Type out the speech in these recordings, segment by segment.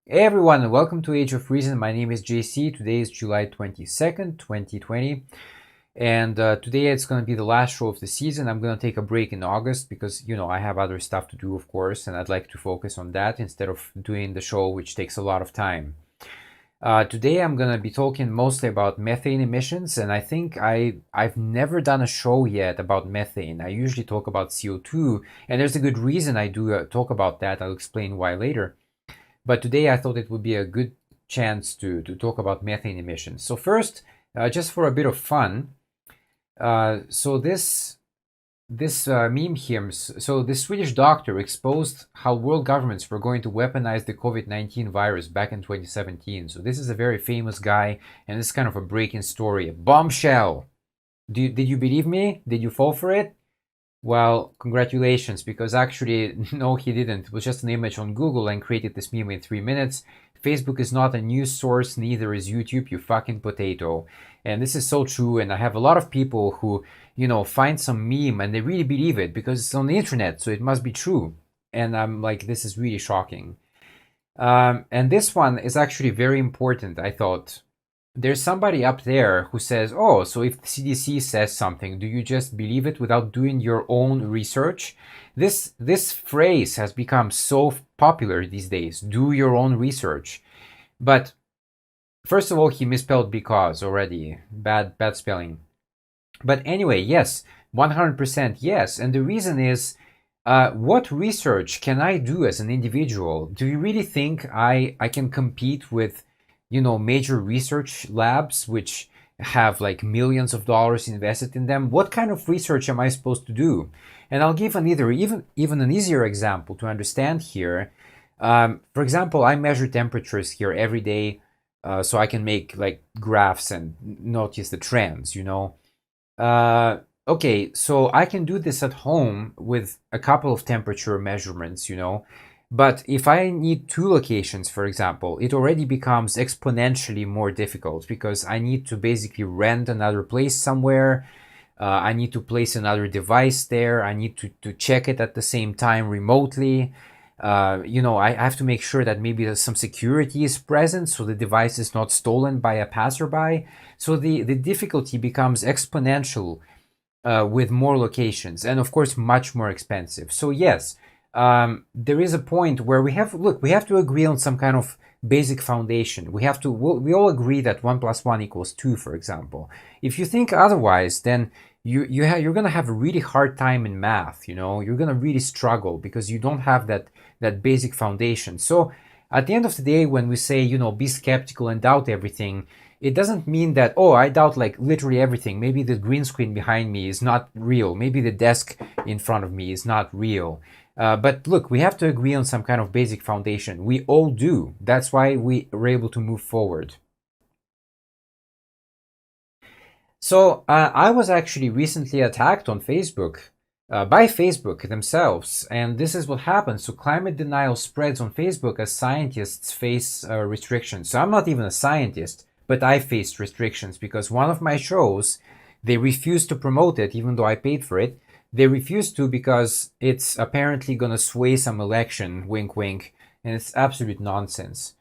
Hey everyone, and welcome to Age of Reason. My name is JC. Today is July 22nd, 2020. And today it's going to be the last show of the season. I'm going to take a break in August because, I have other stuff to do, of course, and I'd like to focus on that instead of doing the show, which takes a lot of time. Today I'm going to be talking mostly about methane emissions, and I think I've never done a show yet about methane. I usually talk about CO2, and there's a good reason I do talk about that. I'll explain why later. But today I thought it would be a good chance to talk about methane emissions. So first, just for a bit of fun, so this meme here, so the Swedish doctor exposed how world governments were going to weaponize the COVID-19 virus back in 2017. So this is a very famous guy, and it's kind of a breaking story, a bombshell. Did you believe me? Did you fall for it? Well, congratulations, because actually, no, he didn't. It was just an image on Google and created this meme in 3 minutes. Facebook is not a news source, neither is YouTube, you fucking potato. And this is so true, and I have a lot of people who, find some meme and they really believe it because it's on the internet, so it must be true. And I'm like, this is really shocking. And this one is actually very important, I thought. There's somebody up there who says, oh, so if the CDC says something, do you just believe it without doing your own research? This phrase has become so popular these days, do your own research. But first of all, he misspelled because already, bad spelling. But anyway, yes, 100% yes. And the reason is, what research can I do as an individual? Do you really think I can compete with major research labs which have like millions of dollars invested in them? What kind of research am I supposed to do? And I'll give even an easier example to understand here. For example, I measure temperatures here every day, so I can make like graphs and notice the trends. Okay, so I can do this at home with a couple of temperature measurements. But if I need two locations, for example, it already becomes exponentially more difficult because I need to basically rent another place somewhere. I need to place another device there. I need to check it at the same time remotely. I have to make sure that maybe there's some security is present so the device is not stolen by a passerby. So the difficulty becomes exponential with more locations and, of course, much more expensive. So, yes, there is a point where we have to agree on some kind of basic foundation. We all agree that 1 + 1 = 2, for example. If you think otherwise, then you're going to have a really hard time in math. You're going to really struggle because you don't have that basic foundation. So at the end of the day, when we say, be skeptical and doubt everything, it doesn't mean that, oh, I doubt like literally everything. Maybe the green screen behind me is not real. Maybe the desk in front of me is not real. But look, we have to agree on some kind of basic foundation. We all do. That's why we are able to move forward. So I was actually recently attacked on Facebook by Facebook themselves, and this is what happens. So climate denial spreads on Facebook as scientists face restrictions. So I'm not even a scientist, but I faced restrictions because one of my shows, they refused to promote it, even though I paid for it. They refused to because it's apparently going to sway some election, wink, wink, and it's absolute nonsense.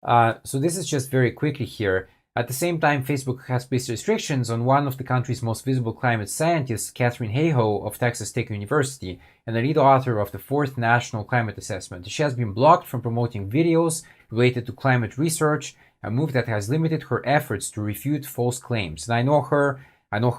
So this is just very quickly here. At the same time, Facebook has placed restrictions on one of the country's most visible climate scientists, Katherine Hayhoe of Texas Tech University, and the lead author of the fourth National Climate Assessment. She has been blocked from promoting videos related to climate research, a move that has limited her efforts to refute false claims. And I know her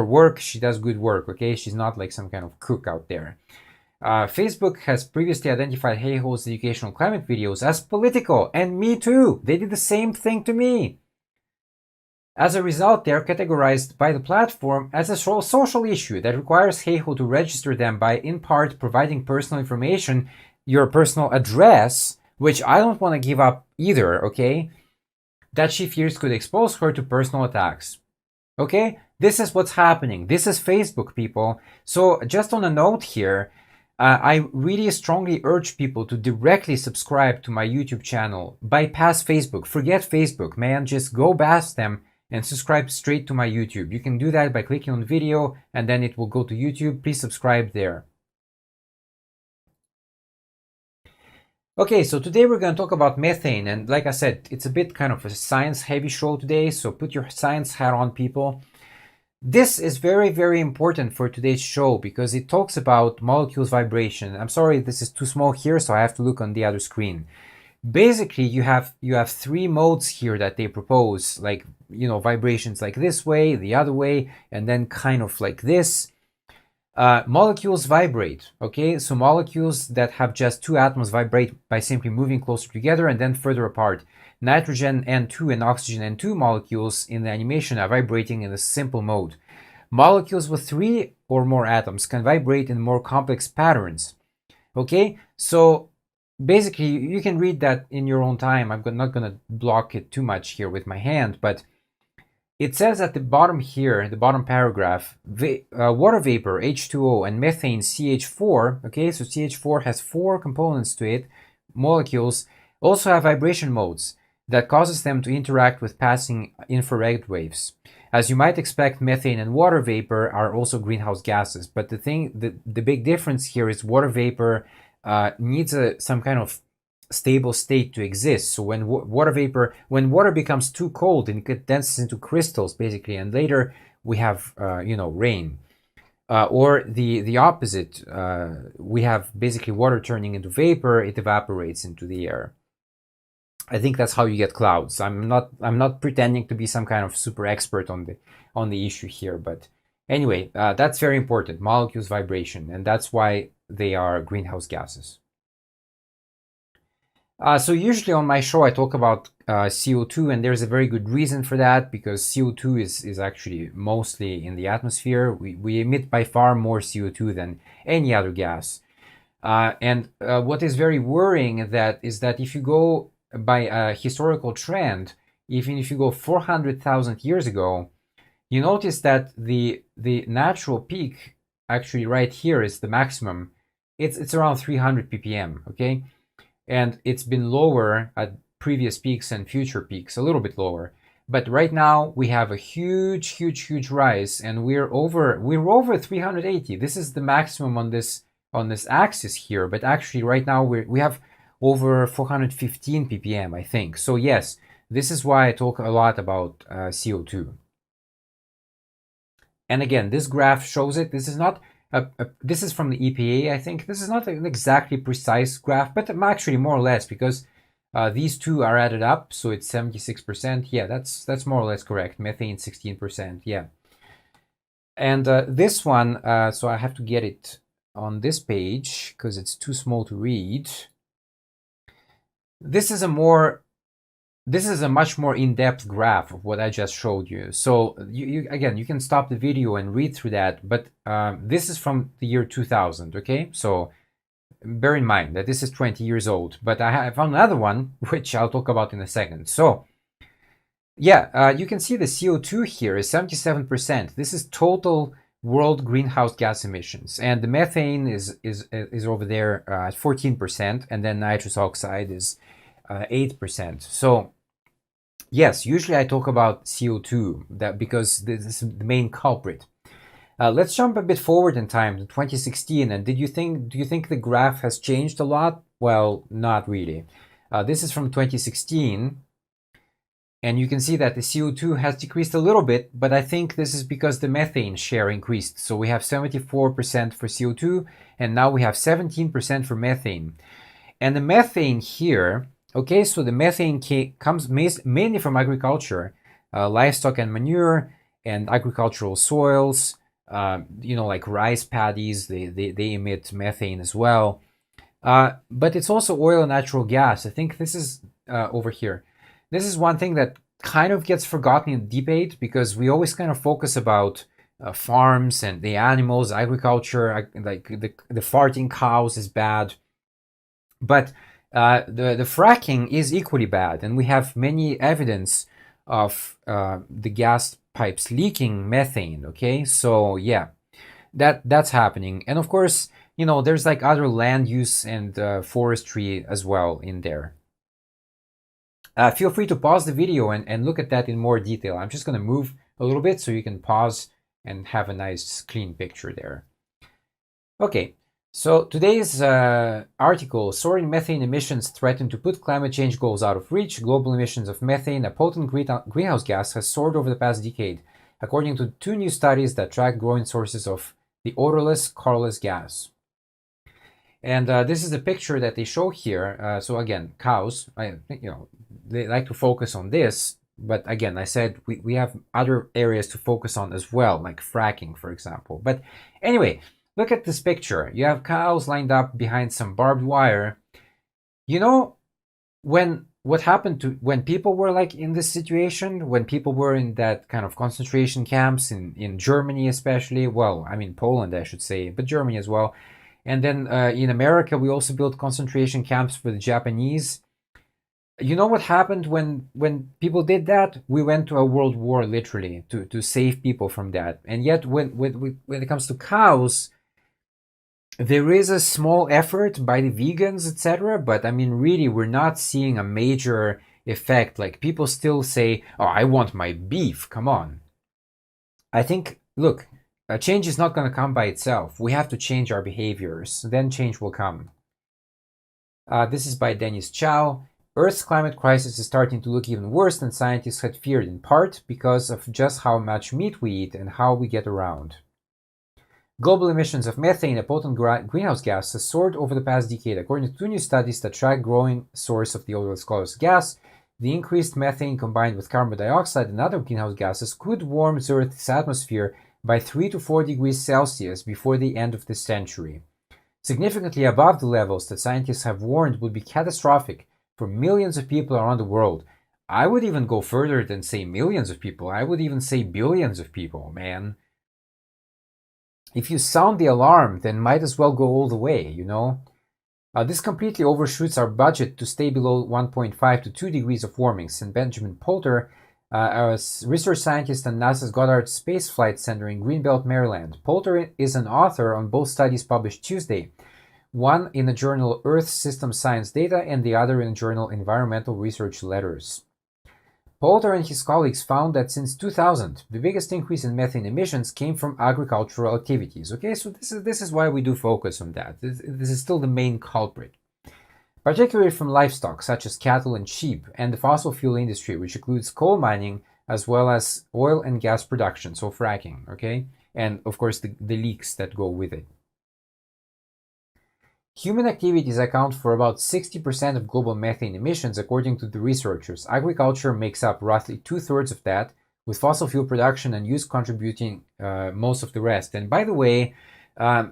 work. She does good work, okay? She's not like some kind of cook out there. Facebook has previously identified Hayhoe's educational climate videos as political, and me too. They did the same thing to me. As a result, they are categorized by the platform as a social issue that requires Hayhoe to register them by, in part, providing personal information, your personal address, which I don't want to give up either, okay? That she fears could expose her to personal attacks. Okay? This is what's happening. This is Facebook, people. So, just on a note here, I really strongly urge people to directly subscribe to my YouTube channel. Bypass Facebook. Forget Facebook, man. Just go past them and subscribe straight to my YouTube. You can do that by clicking on video and then it will go to YouTube. Please subscribe there. Okay, so today we're going to talk about methane, and like I said, it's a bit kind of a science-heavy show today, so put your science hat on, people. This is very, very important for today's show because it talks about molecules vibration. I'm sorry, this is too small here, so I have to look on the other screen. Basically, you have three modes here that they propose, like, you know, vibrations like this way, the other way, and then kind of like this. Molecules vibrate, okay? So molecules that have just two atoms vibrate by simply moving closer together and then further apart. Nitrogen N2 and oxygen N2 molecules in the animation are vibrating in a simple mode. Molecules with three or more atoms can vibrate in more complex patterns, okay? So basically, you can read that in your own time. I'm not going to block it too much here with my hand, but it says at the bottom here, the bottom paragraph, water vapor, H2O, and methane, CH4, okay, so CH4 has four components to it, molecules, also have vibration modes that causes them to interact with passing infrared waves. As you might expect, methane and water vapor are also greenhouse gases, but the big difference here is water vapor needs some kind of stable state to exist. So when when water becomes too cold, it condenses into crystals basically, and later we have rain. Or the opposite, we have basically water turning into vapor, it evaporates into the air. I think that's how you get clouds. I'm not pretending to be some kind of super expert on the issue here, but anyway, that's very important. Molecules vibration, and that's why they are greenhouse gases. So usually on my show I talk about CO2, and there's a very good reason for that, because CO2 is actually mostly in the atmosphere. We emit by far more CO2 than any other gas. And what is very worrying is that if you go by a historical trend, even if you go 400,000 years ago, you notice that the natural peak actually right here is the maximum. It's around 300 ppm, okay? And it's been lower at previous peaks and future peaks, a little bit lower. But right now we have a huge rise, and we're over 380. This is the maximum on this axis here, but actually right now we have over 415 ppm, I think. So yes, this is why I talk a lot about CO2. And again, this graph shows it. This is not this is from the EPA, I think. This is not an exactly precise graph, but actually more or less, because these two are added up, so it's 76%. Yeah, that's more or less correct. Methane 16%. Yeah. And this one, so I have to get it on this page because it's too small to read. This is a much more in-depth graph of what I just showed you. So again, you can stop the video and read through that, but this is from the year 2000, okay? So bear in mind that this is 20 years old, but I found another one, which I'll talk about in a second. So yeah, you can see the CO2 here is 77%. This is total world greenhouse gas emissions, and the methane is over there at 14%, and then nitrous oxide is 8%. So yes, usually I talk about CO2 because this is the main culprit. Let's jump a bit forward in time to 2016. And do you think the graph has changed a lot? Well, not really. This is from 2016. And you can see that the CO2 has decreased a little bit, but I think this is because the methane share increased. So we have 74% for CO2, and now we have 17% for methane. And the methane here, okay, so the methane comes mainly from agriculture, livestock and manure, and agricultural soils, like rice paddies, they emit methane as well. But it's also oil and natural gas. I think this is over here. This is one thing that kind of gets forgotten in debate, because we always kind of focus about farms and the animals, agriculture, like the farting cows is bad. But the fracking is equally bad, and we have many evidence of the gas pipes leaking methane, okay? So yeah, that's happening. And of course, there's like other land use and forestry as well in there. Feel free to pause the video and look at that in more detail. I'm just going to move a little bit so you can pause and have a nice clean picture there. Okay, So today's article, soaring methane emissions threaten to put climate change goals out of reach. Global emissions of methane, a potent greenhouse gas, has soared over the past decade, according to two new studies that track growing sources of the odorless, colorless gas. And this is the picture that they show here. So again, cows, they like to focus on this. But again, I said we have other areas to focus on as well, like fracking, for example. But anyway, look at this picture. You have cows lined up behind some barbed wire. You know, what happened to when people were like in this situation, when people were in that kind of concentration camps in Germany, especially, well, I mean, Poland, I should say, but Germany as well. And then in America, we also built concentration camps for the Japanese. You know what happened when people did that? We went to a world war, literally, to save people from that. And yet, when it comes to cows, there is a small effort by the vegans, etc. But I mean, really, we're not seeing a major effect. Like, people still say, "Oh, I want my beef." Come on. I think, look, a change is not going to come by itself. We have to change our behaviors. Then change will come. This is by Dennis Chow. Earth's climate crisis is starting to look even worse than scientists had feared, in part because of just how much meat we eat and how we get around. Global emissions of methane, a potent greenhouse gas, has soared over the past decade. According to two new studies that track growing source of the odorless colorless gas, the increased methane combined with carbon dioxide and other greenhouse gases could warm Earth's atmosphere by 3 to 4 degrees Celsius before the end of this century. Significantly above the levels that scientists have warned would be catastrophic for millions of people around the world. I would even go further than say millions of people. I would even say billions of people, man. If you sound the alarm, then might as well go all the way, you know? This completely overshoots our budget to stay below 1.5 to 2 degrees of warming, said Benjamin Poulter, a research scientist at NASA's Goddard Space Flight Center in Greenbelt, Maryland. Poulter is an author on both studies published Tuesday, one in the journal Earth System Science Data and the other in the journal Environmental Research Letters. Poulter and his colleagues found that since 2000, the biggest increase in methane emissions came from agricultural activities. Okay, so this is why we do focus on that. This is still the main culprit, particularly from livestock such as cattle and sheep, and the fossil fuel industry, which includes coal mining as well as oil and gas production, so fracking, okay, and of course the leaks that go with it. Human activities account for about 60% of global methane emissions, according to the researchers. Agriculture makes up roughly 2/3 of that, with fossil fuel production and use contributing most of the rest. And by the way,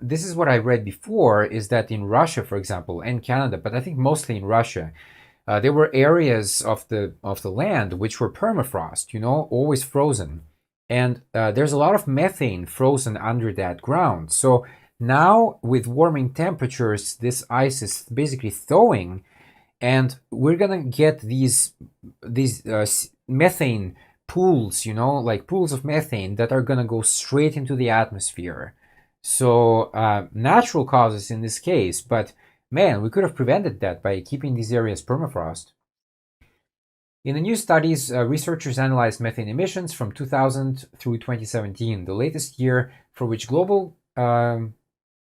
this is what I read before, is that in Russia, for example, and Canada, but I think mostly in Russia, there were areas of the land which were permafrost, you know, always frozen. And there's a lot of methane frozen under that ground. So now, with warming temperatures, this ice is basically thawing, and we're gonna get these methane pools, you know, like pools of methane that are gonna go straight into the atmosphere. So natural causes in this case, but man, we could have prevented that by keeping these areas permafrost. In the new studies, researchers analyzed methane emissions from 2000 through 2017, the latest year for which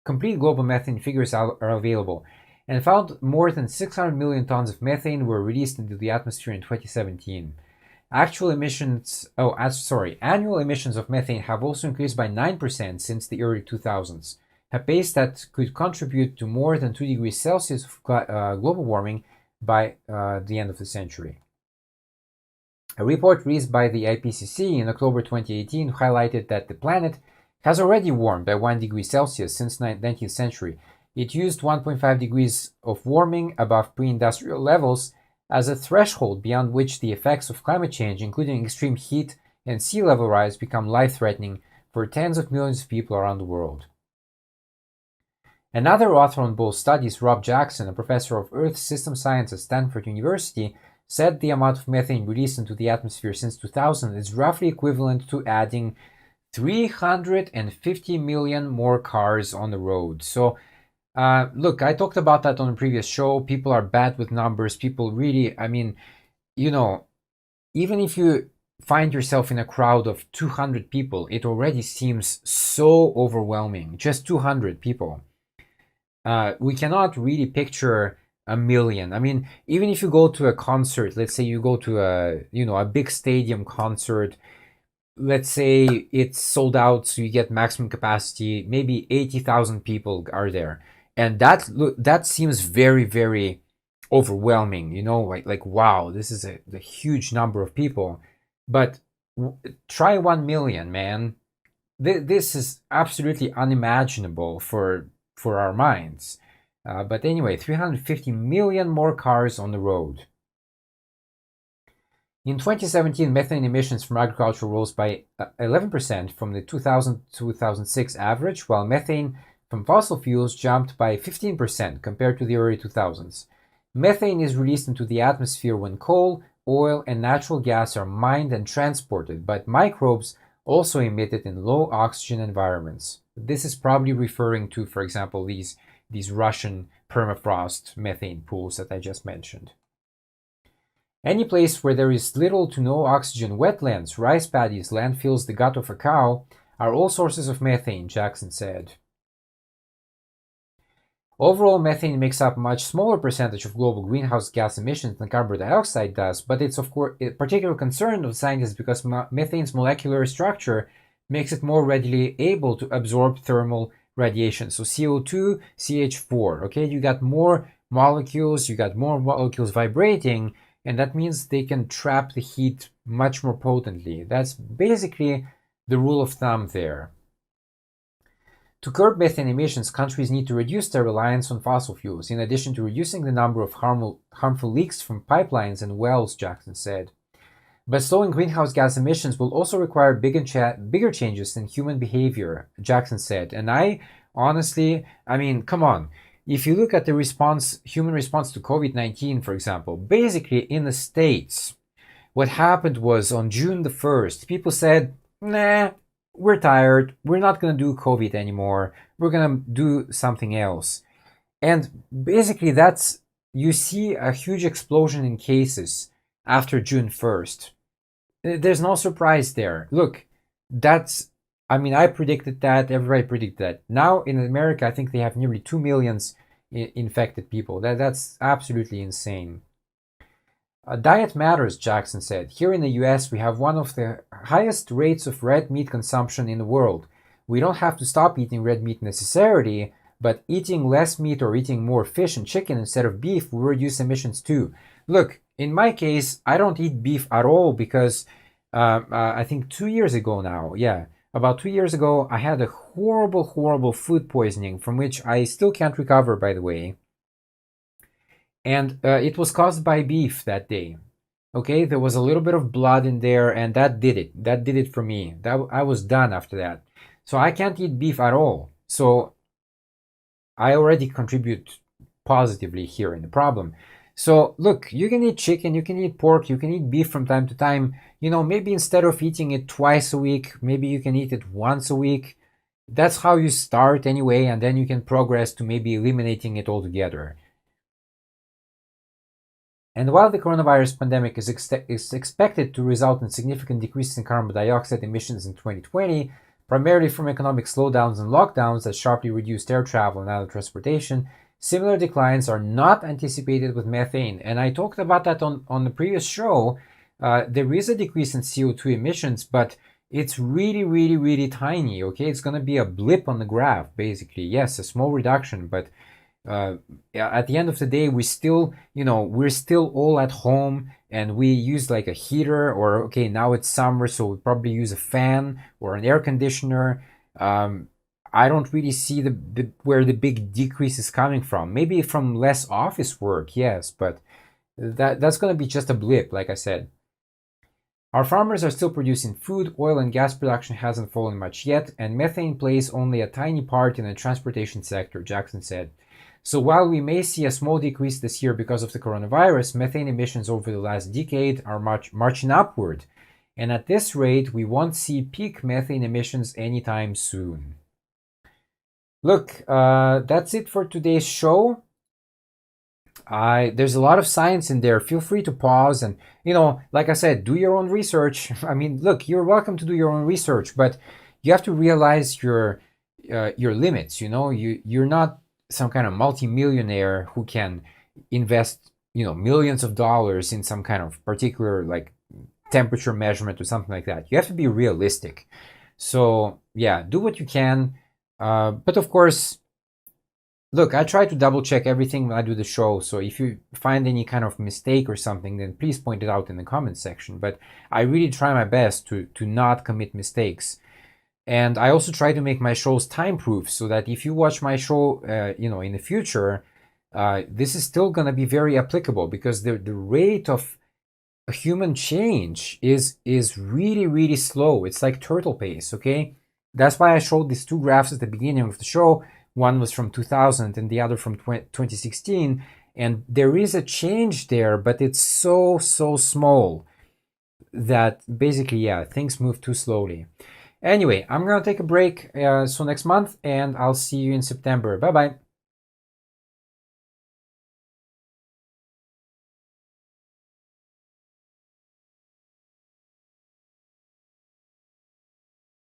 complete global methane figures are available, and found more than 600 million tons of methane were released into the atmosphere in 2017. Annual emissions of methane have also increased by 9% since the early 2000s, a pace that could contribute to more than 2 degrees Celsius of global warming by the end of the century. A report released by the IPCC in October 2018 highlighted that the planet has already warmed by 1 degree Celsius since the 19th century. It used 1.5 degrees of warming above pre-industrial levels as a threshold beyond which the effects of climate change, including extreme heat and sea level rise, become life-threatening for tens of millions of people around the world. Another author on both studies, Rob Jackson, a professor of Earth System Science at Stanford University, said the amount of methane released into the atmosphere since 2000 is roughly equivalent to adding 350 million more cars on the road. So, look, I talked about that on a previous show. People are bad with numbers. People really, I mean, you know, even if you find yourself in a crowd of 200 people, it already seems so overwhelming. Just 200 people. We cannot really picture a million. I mean, even if you go to a concert, let's say you go to a big stadium concert, let's say it's sold out, so you get maximum capacity, maybe 80,000 people are there, and that seems very, very overwhelming. Like wow, this is a huge number of people. But try 1 million, man. This is absolutely unimaginable for our minds. But anyway, 350 million more cars on the road. In 2017, methane emissions from agriculture rose by 11% from the 2000-2006 average, while methane from fossil fuels jumped by 15% compared to the early 2000s. Methane is released into the atmosphere when coal, oil, and natural gas are mined and transported, but microbes also emit it in low oxygen environments. This is probably referring to, for example, these Russian permafrost methane pools that I just mentioned. Any place where there is little to no oxygen, wetlands, rice paddies, landfills, the gut of a cow, are all sources of methane, Jackson said. Overall, methane makes up a much smaller percentage of global greenhouse gas emissions than carbon dioxide does, but it's of course a particular concern of scientists because methane's molecular structure makes it more readily able to absorb thermal radiation. So CO2, CH4, okay? You got more molecules vibrating, and that means they can trap the heat much more potently. That's basically the rule of thumb there. To curb methane emissions, countries need to reduce their reliance on fossil fuels, in addition to reducing the number of harmful leaks from pipelines and wells, Jackson said. But slowing greenhouse gas emissions will also require bigger changes in human behavior, Jackson said. And I mean, come on. If you look at the human response to COVID-19, for example, basically in the States, what happened was on June the 1st, people said, nah, we're tired. We're not going to do COVID anymore. We're going to do something else. And basically you see a huge explosion in cases after June 1st. There's no surprise there. Look, I predicted that. Everybody predicted that. Now in America, I think they have nearly 2 million infected people. That's absolutely insane. Diet matters, Jackson said. Here in the US, we have one of the highest rates of red meat consumption in the world. We don't have to stop eating red meat necessarily, but eating less meat or eating more fish and chicken instead of beef will reduce emissions too. Look, in my case, I don't eat beef at all because I think 2 years ago now, about 2 years ago, I had a horrible, horrible food poisoning from which I still can't recover, by the way. And it was caused by beef that day. Okay, there was a little bit of blood in there, and that did it. That did it for me. I was done after that. So I can't eat beef at all. So I already contribute positively here in the problem. So look, you can eat chicken, you can eat pork, you can eat beef from time to time. Maybe instead of eating it twice a week, maybe you can eat it once a week. That's how you start anyway, and then you can progress to maybe eliminating it altogether. And while the coronavirus pandemic is expected to result in significant decreases in carbon dioxide emissions in 2020, primarily from economic slowdowns and lockdowns that sharply reduced air travel and other transportation, similar declines are not anticipated with methane. And I talked about that on the previous show. There is a decrease in CO2 emissions, but it's really, really, really tiny, okay? It's going to be a blip on the graph, basically. Yes, a small reduction, but at the end of the day, we're still all at home, and we use like a heater, or okay, now it's summer, so we probably use a fan or an air conditioner. I don't really see where the big decrease is coming from. Maybe from less office work, yes, but that's going to be just a blip, like I said. Our farmers are still producing food. Oil and gas production hasn't fallen much yet, and methane plays only a tiny part in the transportation sector, Jackson said. So while we may see a small decrease this year because of the coronavirus, methane emissions over the last decade are marching upward. And at this rate, we won't see peak methane emissions anytime soon. Look, that's it for today's show. There's a lot of science in there. Feel free to pause and, like I said, do your own research. I mean, look, you're welcome to do your own research, but you have to realize your limits. You're not some kind of multimillionaire who can invest, millions of dollars in some kind of particular like temperature measurement or something like that. You have to be realistic. So yeah, do what you can. But of course, look, I try to double check everything when I do the show. So if you find any kind of mistake or something, then please point it out in the comments section. But I really try my best to not commit mistakes. And I also try to make my shows time proof so that if you watch my show, in the future, this is still going to be very applicable, because the rate of human change is really, really slow. It's like turtle pace, okay? That's why I showed these two graphs at the beginning of the show. One was from 2000 and the other from 2016. And there is a change there, but it's so small that basically, yeah, things move too slowly. Anyway, I'm going to take a break so next month, and I'll see you in September. Bye-bye.